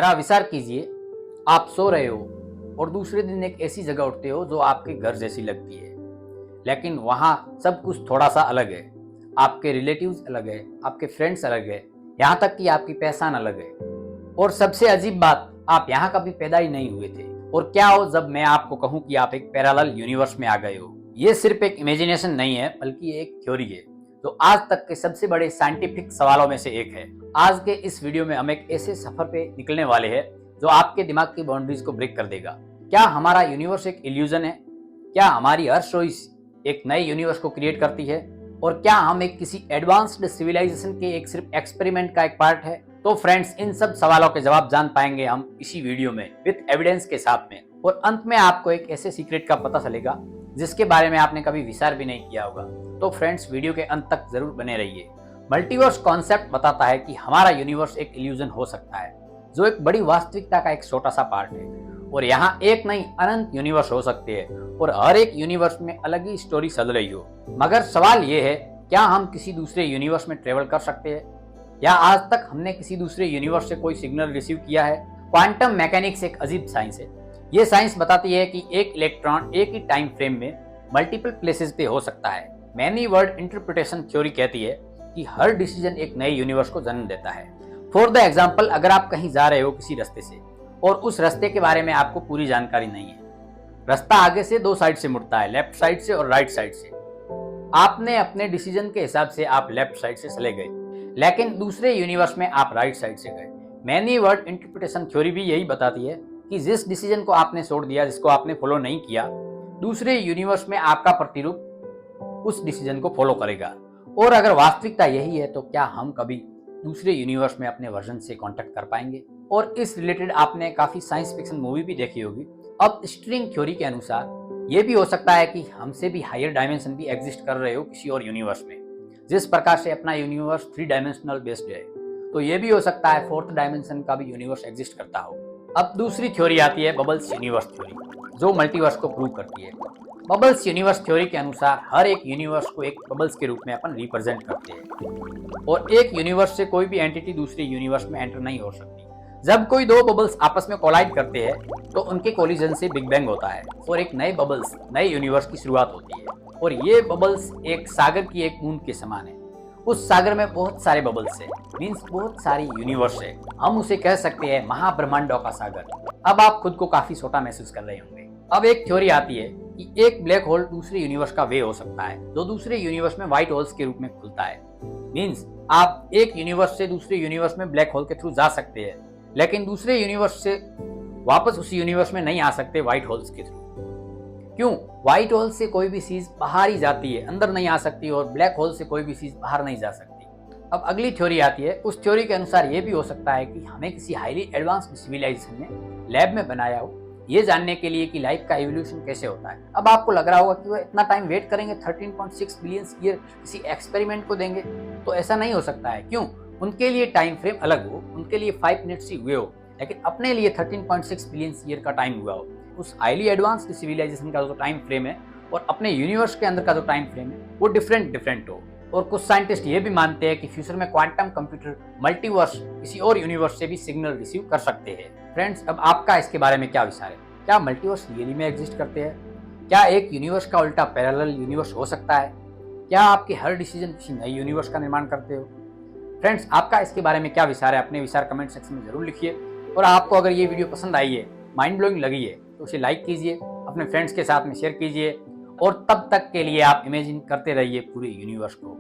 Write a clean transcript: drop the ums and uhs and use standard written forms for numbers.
जरा विचार कीजिए, आप सो रहे हो और दूसरे दिन एक ऐसी जगह उठते हो जो आपके घर जैसी लगती है, लेकिन वहाँ सब कुछ थोड़ा सा अलग है। आपके रिलेटिव्स अलग है, आपके फ्रेंड्स अलग है, यहाँ तक कि आपकी पहचान अलग है। और सबसे अजीब बात, आप यहाँ कभी पैदा ही नहीं हुए थे। और क्या हो जब मैं आपको कहूँ कि आप एक पैरेलल यूनिवर्स में आ गए हो। ये सिर्फ एक इमेजिनेशन नहीं है, बल्कि एक थ्योरी है जो आज तक के सबसे बड़े साइंटिफिक सवालों में से एक है। आज के इस वीडियो में हम एक ऐसे सफर पे निकलने वाले हैं जो आपके दिमाग की बाउंड्रीज को ब्रेक कर देगा। क्या हमारा यूनिवर्स एक इल्यूजन है? क्या हमारी हर चॉइस एक नए यूनिवर्स को क्रिएट करती है? और क्या हम एक किसी एडवांस्ड सिविलाइजेशन के एक सिर्फ एक्सपेरिमेंट का एक पार्ट है? तो फ्रेंड्स, इन सब सवालों के जवाब जान पाएंगे हम इसी वीडियो में विद एविडेंस के साथ में। और अंत में आपको एक ऐसे सीक्रेट का पता चलेगा जिसके बारे में आपने कभी विचार भी नहीं किया होगा। तो फ्रेंड्स, वीडियो के अंत तक जरूर बने रहिए। मल्टीवर्स कॉन्सेप्ट बताता है कि हमारा यूनिवर्स एक इल्यूजन हो सकता है जो एक बड़ी वास्तविकता का एक छोटा सा पार्ट है। और यहाँ एक नहीं अनंत यूनिवर्स हो सकते हैं और हर एक यूनिवर्स में अलग ही स्टोरी चल रही हो। मगर सवाल ये है, क्या हम किसी दूसरे यूनिवर्स में ट्रेवल कर सकते हैं? या आज तक हमने किसी दूसरे यूनिवर्स से कोई सिग्नल रिसीव किया है? क्वांटम मैकेनिक्स एक अजीब साइंस है। ये साइंस बताती है कि एक इलेक्ट्रॉन एक ही टाइम फ्रेम में मल्टीपल प्लेसेस पे हो सकता है। मैनी वर्ड इंटरप्रिटेशन थ्योरी कहती है कि हर डिसीजन एक नए यूनिवर्स को जन्म देता है। फॉर द एग्जाम्पल, अगर आप कहीं जा रहे हो किसी रास्ते से और उस रास्ते के बारे में आपको पूरी जानकारी नहीं है। रास्ता आगे से दो साइड से मुड़ता है, लेफ्ट साइड से और राइट साइड से। आपने अपने डिसीजन के हिसाब से आप लेफ्ट साइड से चले गए, लेकिन दूसरे यूनिवर्स में आप राइट साइड से गए। मैनी वर्ड इंटरप्रिटेशन थ्योरी भी यही बताती है कि जिस डिसीजन को आपने छोड़ दिया, जिसको आपने फॉलो नहीं किया, दूसरे यूनिवर्स में आपका प्रतिरूप उस डिसीजन को फॉलो करेगा। और अगर वास्तविकता यही है तो क्या हम कभी दूसरे यूनिवर्स में अपने वर्जन से कांटेक्ट कर पाएंगे? और इस रिलेटेड आपने काफी साइंस फिक्शन मूवी भी देखी होगी। अब स्ट्रिंग थ्योरी के अनुसार ये भी हो सकता है कि हमसे भी हायर डायमेंशन भी एग्जिस्ट कर रहे हो किसी और यूनिवर्स में। जिस प्रकार से अपना यूनिवर्स 3 डायमेंशनल बेस्ड है, तो ये भी हो सकता है 4th डायमेंशन का भी यूनिवर्स एग्जिस्ट करता हो। अब दूसरी थ्योरी आती है बबल्स यूनिवर्स थ्योरी, जो मल्टीवर्स को प्रूव करती है। बबल्स यूनिवर्स थ्योरी के अनुसार हर एक यूनिवर्स को एक बबल्स के रूप में अपन रिप्रेजेंट करते हैं और एक यूनिवर्स से कोई भी एंटिटी दूसरे यूनिवर्स में एंटर नहीं हो सकती। जब कोई दो बबल्स आपस में कोलाइड करते हैं तो उनके कोलिजन से बिग बैंग होता है और एक नए बबल्स, नए यूनिवर्स की शुरुआत होती है। और ये बबल्स एक सागर की एक बूंद के समान है। उस सागर में बहुत सारे बबल्स है, मीन्स बहुत सारी यूनिवर्स है। हम उसे कह सकते हैं महाब्रह्मांडों का सागर। अब आप खुद को काफी छोटा महसूस कर रहे होंगे। अब एक थ्योरी आती है कि एक ब्लैक होल दूसरे यूनिवर्स का वे हो सकता है, जो दूसरे यूनिवर्स में व्हाइट होल्स के रूप में खुलता है। मीन्स आप एक यूनिवर्स से दूसरे यूनिवर्स में ब्लैक होल के थ्रू जा सकते हैं, लेकिन दूसरे यूनिवर्स से वापस उसी यूनिवर्स में नहीं आ सकते व्हाइट होल्स के थ्रू। क्यों? व्हाइट होल से कोई भी चीज बाहर ही जाती है, अंदर नहीं आ सकती, और ब्लैक होल से कोई भी चीज बाहर नहीं जा सकती। अब अगली थ्योरी आती है। उस थ्योरी के अनुसार यह भी हो सकता है कि हमें किसी हाईली एडवांस्ड सिविलाइजेशन ने लैब में बनाया हो, ये जानने के लिए कि लाइफ का एवोल्यूशन कैसे होता है। अब आपको लग रहा होगा कि वो इतना टाइम वेट करेंगे, 13.6 बिलियन ईयर किसी एक्सपेरिमेंट को देंगे, तो ऐसा नहीं हो सकता है। क्यों? उनके लिए टाइम फ्रेम अलग हो, उनके लिए 5 मिनट्स ही हुए हो, लेकिन अपने लिए 13.6 बिलियन ईयर का टाइम हुआ हो। उस हाईली एडवांस्ड सिविलाइजेशन का जो टाइम फ्रेम है और अपने यूनिवर्स के अंदर का जो टाइम फ्रेम है वो डिफरेंट हो। और कुछ साइंटिस्ट ये भी मानते हैं कि फ्यूचर में क्वांटम कंप्यूटर मल्टीवर्स किसी और यूनिवर्स से भी सिग्नल रिसीव कर सकते हैं। फ्रेंड्स, अब आपका इसके बारे में क्या विचार है? क्या मल्टीवर्स रियली में एग्जिस्ट करते हैं? क्या एक यूनिवर्स का उल्टा पैरेलल यूनिवर्स हो सकता है? क्या आपके हर डिसीजन किसी नए यूनिवर्स का निर्माण करते हो? फ्रेंड्स, आपका इसके बारे में क्या विचार है? अपने विचार कमेंट सेक्शन में जरूर लिखिए। और आपको अगर ये वीडियो पसंद आई है, माइंड ब्लोइंग लगी है, तो उसे लाइक कीजिए, अपने फ्रेंड्स के साथ में शेयर कीजिए। और तब तक के लिए आप इमेजिन करते रहिए पूरे यूनिवर्स को।